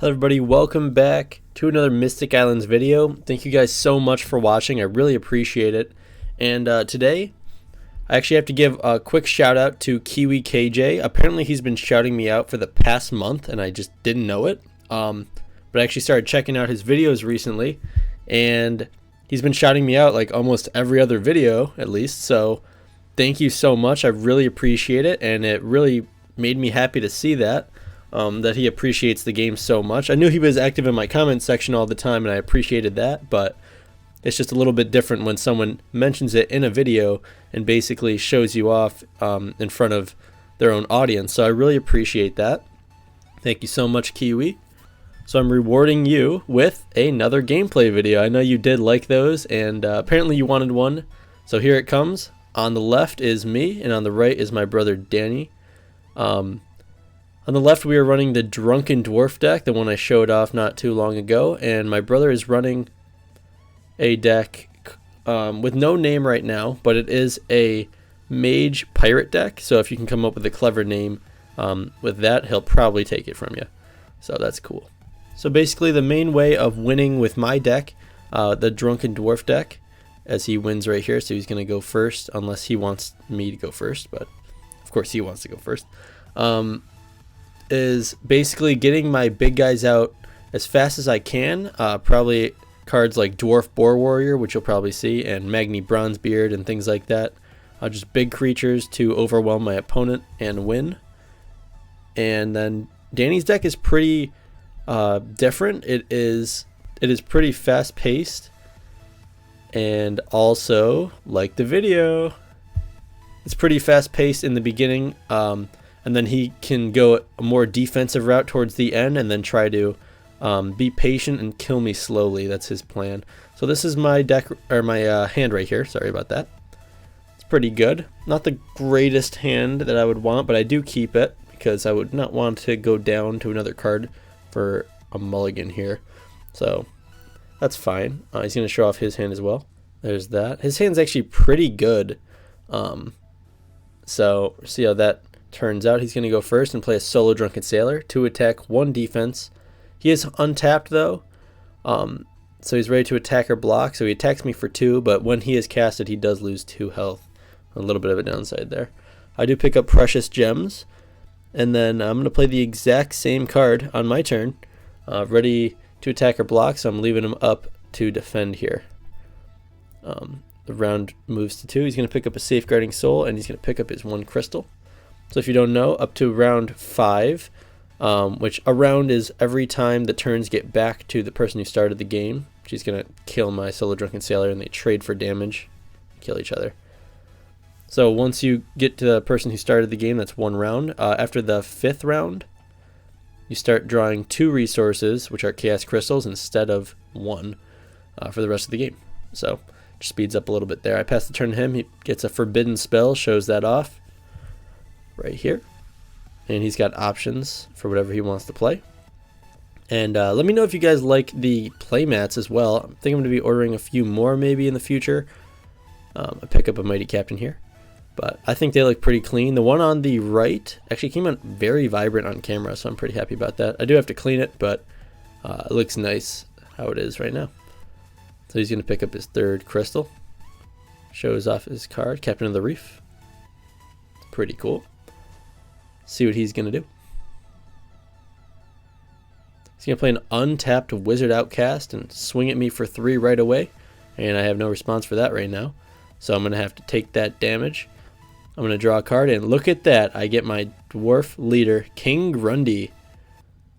Hello everybody, welcome back to another Mystic Islands video. Thank you guys so much for watching, I really appreciate it. And today, I actually have to give a quick shout out to Kiwi KJ. Apparently he's been shouting me out for the past month and I just didn't know it. But I actually started checking out his videos recently and he's been shouting me out like almost every other video at least. So thank you so much, I really appreciate it, and it really made me happy to see that. That he appreciates the game so much. I knew he was active in my comment section all the time and I appreciated that, but it's just a little bit different when someone mentions it in a video and basically shows you off in front of their own audience. So I really appreciate that. Thank you so much, Kiwi. So I'm rewarding you with another gameplay video. I know you did like those and apparently you wanted one. So here it comes. On the left is me and on the right is my brother Danny. On the left we are running the Drunken Dwarf deck, the one I showed off not too long ago, and my brother is running a deck with no name right now, but it is a Mage pirate deck, so if you can come up with a clever name with that, he'll probably take it from you. So that's cool. So basically the main way of winning with my deck, the Drunken Dwarf deck, as he wins right here, so he's going to go first, unless he wants me to go first, but of course he wants to go first. Is basically getting my big guys out as fast as I can. Probably cards like Dwarf Boar Warrior, which you'll probably see, and Magni Bronzebeard and things like that. Just big creatures to overwhelm my opponent and win. And then Danny's deck is pretty different. It is pretty fast paced, and also like the video, it's pretty fast paced in the beginning. And then he can go a more defensive route towards the end and then try to be patient and kill me slowly. That's his plan. So this is my deck, or my hand right here. Sorry about that. It's pretty good. Not the greatest hand that I would want, but I do keep it because I would not want to go down to another card for a mulligan here. So that's fine. He's going to show off his hand as well. There's that. His hand's actually pretty good. So see how that turns out. He's going to go first and play a solo Drunken Sailor, 2 attack, 1 defense. He is untapped though, so he's ready to attack or block, so he attacks me for 2, but when he is casted he does lose 2 health. A little bit of a downside there. I do pick up Precious Gems, and then I'm going to play the exact same card on my turn, ready to attack or block, so I'm leaving him up to defend here. The round moves to 2. He's going to pick up a Safeguarding Soul, and he's going to pick up his 1 crystal. So if you don't know, up to round 5, which a round is every time the turns get back to the person who started the game. She's going to kill my solo Drunken Sailor and they trade for damage, kill each other. So once you get to the person who started the game, that's 1 round. After the 5th round, you start drawing 2 resources, which are Chaos Crystals, instead of 1 for the rest of the game. So just speeds up a little bit there. I pass the turn to him. He gets a Forbidden Spell, shows that off right here, and he's got options for whatever he wants to play. And let me know if you guys like the playmats as well. I think I'm going to be ordering a few more maybe in the future. I pick up a Mighty Captain here, but I think they look pretty clean. The one on the right actually came out very vibrant on camera, so I'm pretty happy about that. I do have to clean it, but it looks nice how it is right now. So he's going to pick up his 3rd crystal, shows off his card, Captain of the Reef. Pretty cool. See what he's going to do. He's going to play an untapped Wizard Outcast and swing at me for 3 right away. And I have no response for that right now. So I'm going to have to take that damage. I'm going to draw a card, and look at that. I get my Dwarf leader, King Grundy.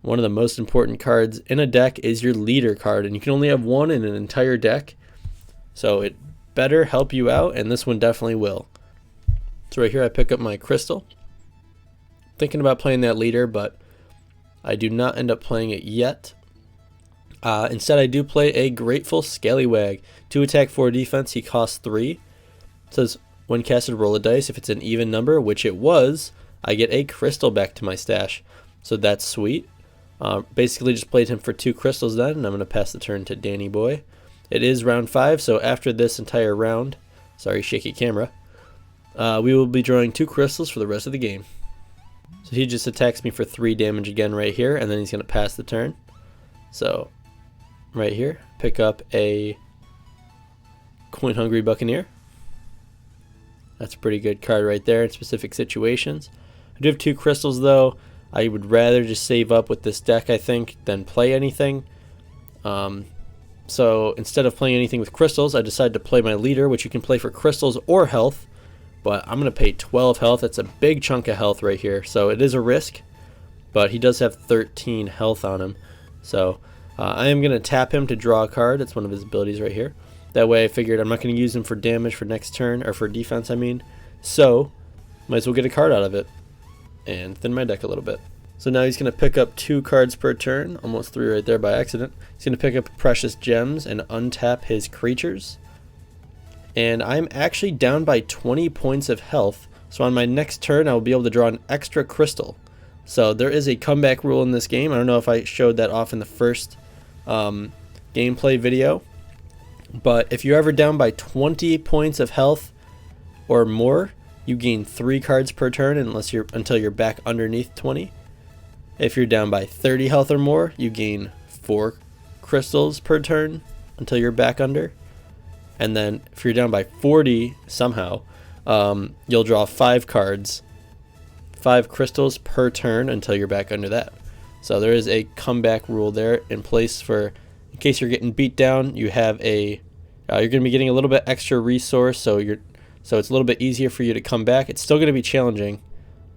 One of the most important cards in a deck is your leader card. And you can only have 1 in an entire deck. So it better help you out, and this one definitely will. So right here I pick up my crystal. Thinking about playing that leader, but I do not end up playing it yet. Instead I do play a Grateful Scallywag, 2 attack, 4 defense. He costs 3. It says when casted, roll a dice. If it's an even number, which it was, I get a crystal back to my stash, so that's sweet. Basically just played him for 2 crystals then, and I'm going to pass the turn to Danny Boy. It is round 5, so after this entire round, sorry shaky camera, we will be drawing 2 crystals for the rest of the game. So he just attacks me for 3 damage again right here, and then he's going to pass the turn. So right here, pick up a Coin Hungry Buccaneer. That's a pretty good card right there in specific situations. I do have 2 crystals though. I would rather just save up with this deck, I think, than play anything. So instead of playing anything with crystals, I decided to play my leader, which you can play for crystals or health. But I'm going to pay 12 health. That's a big chunk of health right here. So it is a risk, but he does have 13 health on him. So I am going to tap him to draw a card. That's one of his abilities right here. That way I figured I'm not going to use him for damage for next turn, or for defense I mean. So might as well get a card out of it and thin my deck a little bit. So now he's going to pick up 2 cards per turn, almost 3 right there by accident. He's going to pick up Precious Gems and untap his creatures. And I'm actually down by 20 points of health, so on my next turn I will be able to draw an extra crystal. So there is a comeback rule in this game. I don't know if I showed that off in the first gameplay video, but if you're ever down by 20 points of health or more, you gain 3 cards per turn until you're back underneath 20. If you're down by 30 health or more, you gain 4 crystals per turn until you're back under. And then if you're down by 40 somehow, you'll draw 5 cards, 5 crystals per turn until you're back under that. So there is a comeback rule there in place for, in case you're getting beat down, you have a, you're going to be getting a little bit extra resource, so it's a little bit easier for you to come back. It's still going to be challenging,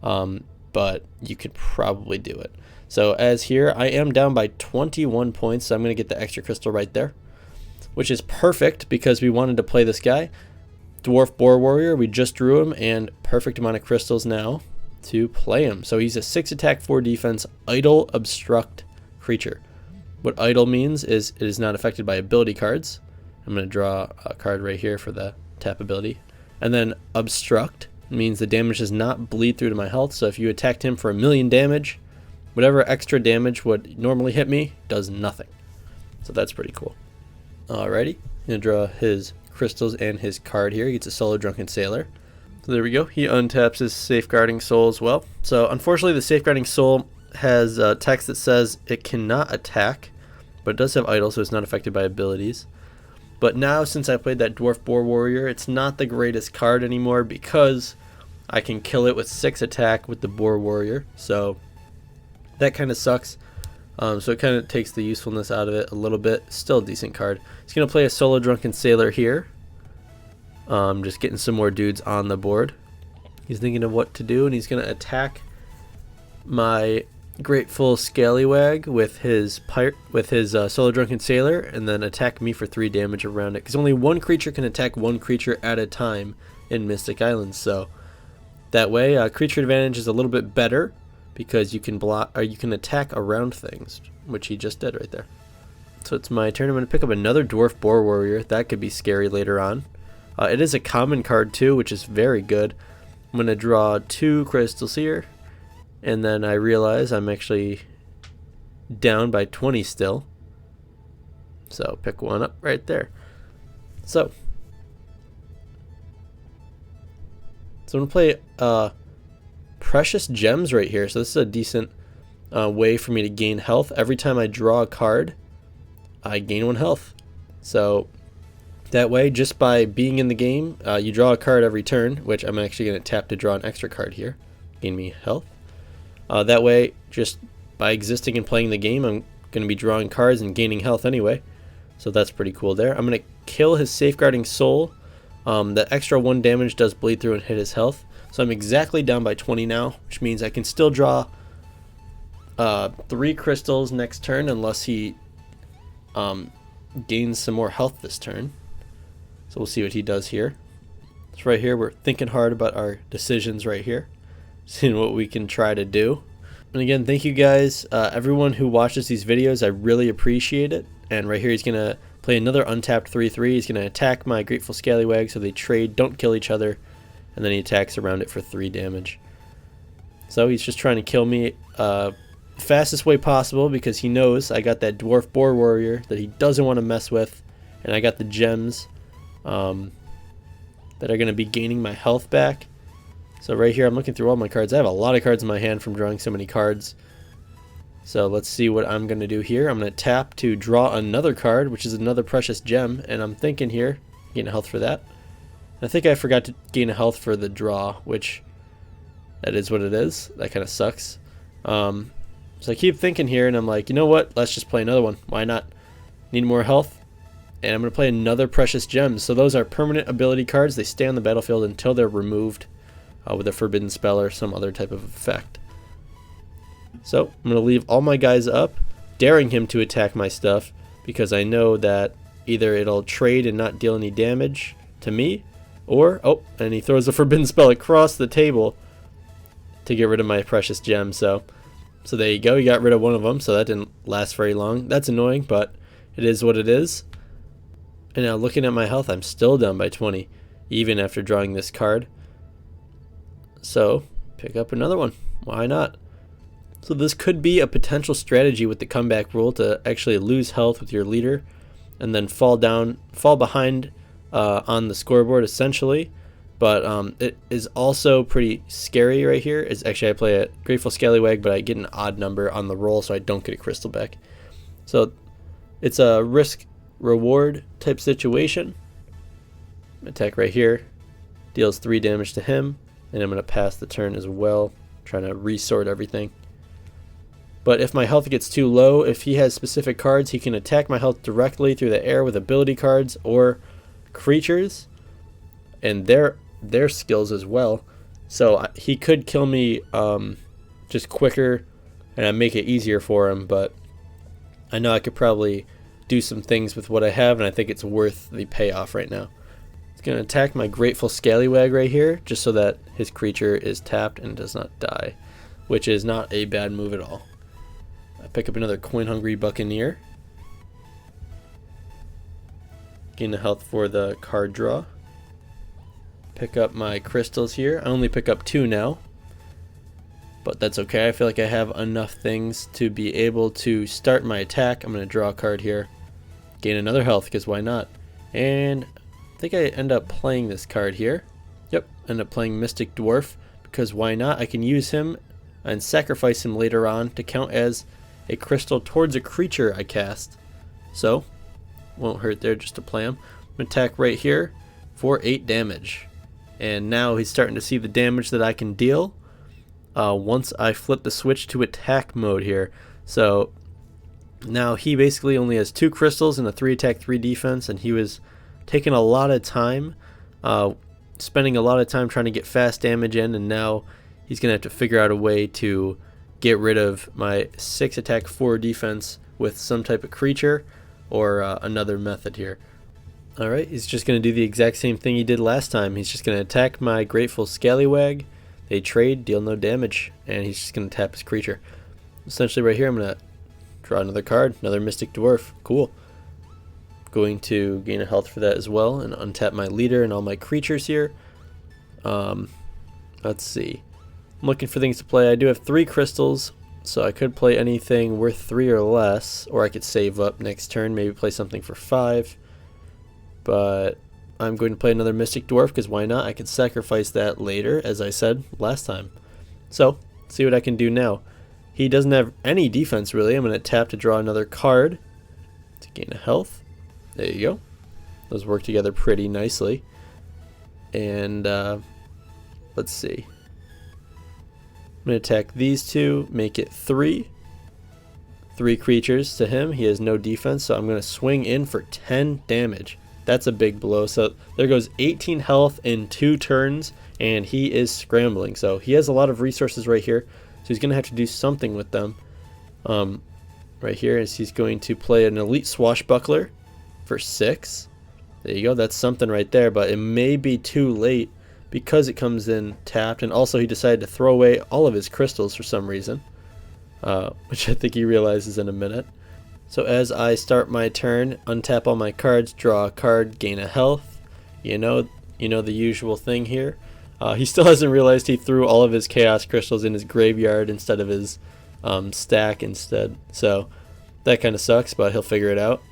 but you could probably do it. So as here, I am down by 21 points, so I'm going to get the extra crystal right there, which is perfect because we wanted to play this guy. Dwarf Boar Warrior, we just drew him, and perfect amount of crystals now to play him. So he's a 6 attack, 4 defense, idle obstruct creature. What idle means is it is not affected by ability cards. I'm going to draw a card right here for the tap ability. And then obstruct means the damage does not bleed through to my health. So if you attacked him for 1,000,000 damage, whatever extra damage would normally hit me does nothing. So that's pretty cool. Alrighty, I'm going to draw his crystals and his card here. He gets a solo Drunken Sailor. So there we go. He untaps his Safeguarding Soul as well. So unfortunately the Safeguarding Soul has text that says it cannot attack, but it does have idle, so it's not affected by abilities. But now since I played that Dwarf Boar Warrior, it's not the greatest card anymore because I can kill it with 6 attack with the Boar Warrior. So that kind of sucks. So it kind of takes the usefulness out of it a little bit. Still a decent card. He's going to play a solo Drunken Sailor here. Just getting some more dudes on the board. He's thinking of what to do, and he's going to attack my Grateful Scallywag with his solo Drunken Sailor, and then attack me for 3 damage around it. Because only one creature can attack one creature at a time in Mystic Islands. So that way, creature advantage is a little bit better because you can block, or you can attack around things, which he just did right there. So it's my turn. I'm going to pick up another Dwarf Boar Warrior. That could be scary later on. It is a common card too, which is very good. I'm going to draw 2 crystals here, and then I realize I'm actually down by 20 still. So pick one up right there. So I'm going to play Precious Gems right here. So this is a decent way for me to gain health. Every time I draw a card, I gain 1 health. So that way, just by being in the game, you draw a card every turn, which I'm actually going to tap to draw an extra card here. Gain me health. That way, just by existing and playing the game, I'm going to be drawing cards and gaining health anyway. So that's pretty cool there. I'm going to kill his Safeguarding Soul. The extra 1 damage does bleed through and hit his health. So I'm exactly down by 20 now, which means I can still draw 3 crystals next turn unless he gains some more health this turn. So we'll see what he does here. So right here, we're thinking hard about our decisions right here, seeing what we can try to do. And again, thank you guys, everyone who watches these videos. I really appreciate it. And right here, he's going to play another untapped 3/3. He's going to attack my Grateful Scallywag, so they trade, don't kill each other, and then he attacks around it for 3 damage. So he's just trying to kill me fastest way possible because he knows I got that Dwarf Boar Warrior that he doesn't want to mess with, and I got the gems that are going to be gaining my health back. So right here, I'm looking through all my cards. I have a lot of cards in my hand from drawing so many cards. So let's see what I'm going to do here. I'm going to tap to draw another card, which is another precious gem, and I'm thinking here, gain a health for that. I think I forgot to gain a health for the draw, which that is what it is. That kind of sucks. So I keep thinking here, and I'm like, you know what? Let's just play another one. Why not? Need more health? And I'm going to play another precious gem. So those are permanent ability cards. They stay on the battlefield until they're removed with a forbidden spell or some other type of effect. So I'm going to leave all my guys up, daring him to attack my stuff, because I know that either it'll trade and not deal any damage to me, or, oh, and he throws a forbidden spell across the table to get rid of my precious gem. So there you go. He got rid of one of them, so that didn't last very long. That's annoying, but it is what it is. And now looking at my health, I'm still down by 20, even after drawing this card. So pick up another one. Why not? So this could be a potential strategy with the comeback rule, to actually lose health with your leader and then fall behind on the scoreboard essentially. But it is also pretty scary right here. It's actually, I play a Grateful Scallywag, but I get an odd number on the roll, so I don't get a crystal back. So it's a risk reward type situation. Attack right here, deals 3 damage to him, and I'm going to pass the turn as well, trying to resort everything. But if my health gets too low, if he has specific cards, he can attack my health directly through the air with ability cards or creatures and their skills as well. So he could kill me just quicker, and I make it easier for him, but I know I could probably do some things with what I have, and I think it's worth the payoff right now. It's going to attack my Grateful Scallywag right here, just so that his creature is tapped and does not die, which is not a bad move at all. I pick up another Coin-Hungry Buccaneer. Gain a health for the card draw. Pick up my crystals here. I only pick up 2 now, but that's okay. I feel like I have enough things to be able to start my attack. I'm going to draw a card here. Gain another health, because why not? And I think I end up playing this card here. Yep, end up playing Mystic Dwarf, because why not? I can use him and sacrifice him later on to count as a crystal towards a creature I cast. So, won't hurt there just to play him. I'm going to attack right here for 8 damage. And now he's starting to see the damage that I can deal once I flip the switch to attack mode here. So now he basically only has 2 crystals and a 3 attack, 3 defense, and he was taking a lot of time, spending a lot of time trying to get fast damage in, and now he's going to have to figure out a way to get rid of my 6 attack, 4 defense with some type of creature or another method here. Alright, he's just going to do the exact same thing he did last time. He's just going to attack my Grateful Scallywag. They trade, deal no damage, and he's just going to tap his creature. Essentially right here I'm going to draw another card, another Mystic Dwarf. Cool. Going to gain a health for that as well and untap my leader and all my creatures here. Let's see. I'm looking for things to play. I do have 3 crystals, so I could play anything worth 3 or less, or I could save up next turn, maybe play something for 5. But I'm going to play another Mystic Dwarf, because why not? I can sacrifice that later, as I said last time. So, let's see what I can do now. He doesn't have any defense, really. I'm going to tap to draw another card to gain a health. There you go. Those work together pretty nicely. And let's see. I'm going to attack these 2, make it 3. 3 creatures to him. He has no defense, so I'm going to swing in for 10 damage. That's a big blow. So there goes 18 health in 2 turns, and he is scrambling. So he has a lot of resources right here, so he's going to have to do something with them. Right here is he's going to play an Elite Swashbuckler for 6. There you go. That's something right there, but it may be too late because it comes in tapped, and also he decided to throw away all of his crystals for some reason, which I think he realizes in a minute. So as I start my turn, untap all my cards, draw a card, gain a health. You know the usual thing here. He still hasn't realized he threw all of his chaos crystals in his graveyard instead of his stack instead. So that kind of sucks, but he'll figure it out.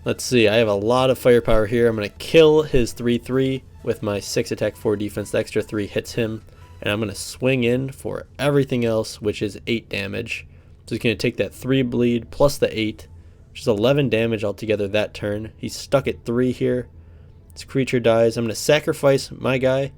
Let's see, I have a lot of firepower here. I'm going to kill his 3/3 with my 6 attack, 4 defense. The extra 3 hits him and I'm going to swing in for everything else, which is 8 damage. So he's going to take that 3 bleed plus the 8, which is 11 damage altogether that turn. He's stuck at 3 here. This creature dies. I'm going to sacrifice my guy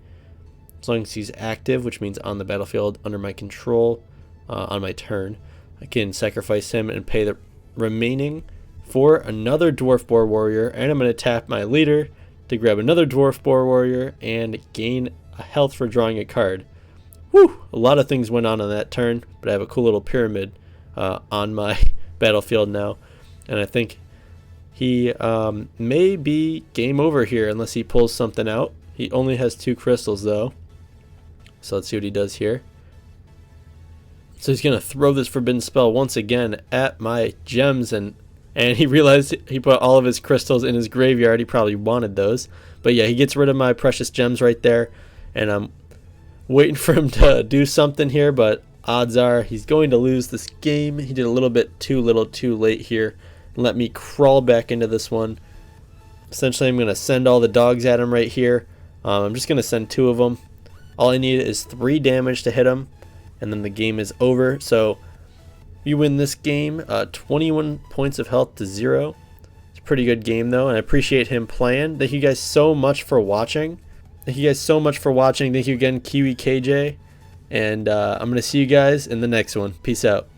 as long as he's active, which means on the battlefield under my control on my turn. I can sacrifice him and pay the remaining for another Dwarf Boar Warrior, and I'm going to tap my leader to grab another Dwarf Boar Warrior and gain a health for drawing a card. Whew! A lot of things went on that turn, but I have a cool little pyramid on my battlefield now, and I think he may be game over here unless he pulls something out. He only has 2 crystals though, so let's see what he does here. So he's going to throw this forbidden spell once again at my gems, and he realized he put all of his crystals in his graveyard. He probably wanted those. But yeah, he gets rid of my precious gems right there, and I'm waiting for him to do something here, but odds are he's going to lose this game. He did a little bit too late here and let me crawl back into this one. Essentially, I'm going to send all the dogs at him right here. I'm just going to send 2 of them. All I need is 3 damage to hit him, and then the game is over. So you win this game, 21 points of health to 0. It's a pretty good game though, and I appreciate him playing. Thank you guys so much for watching. Thank you again, Kiwi KJ, and I'm going to see you guys in the next one. Peace out.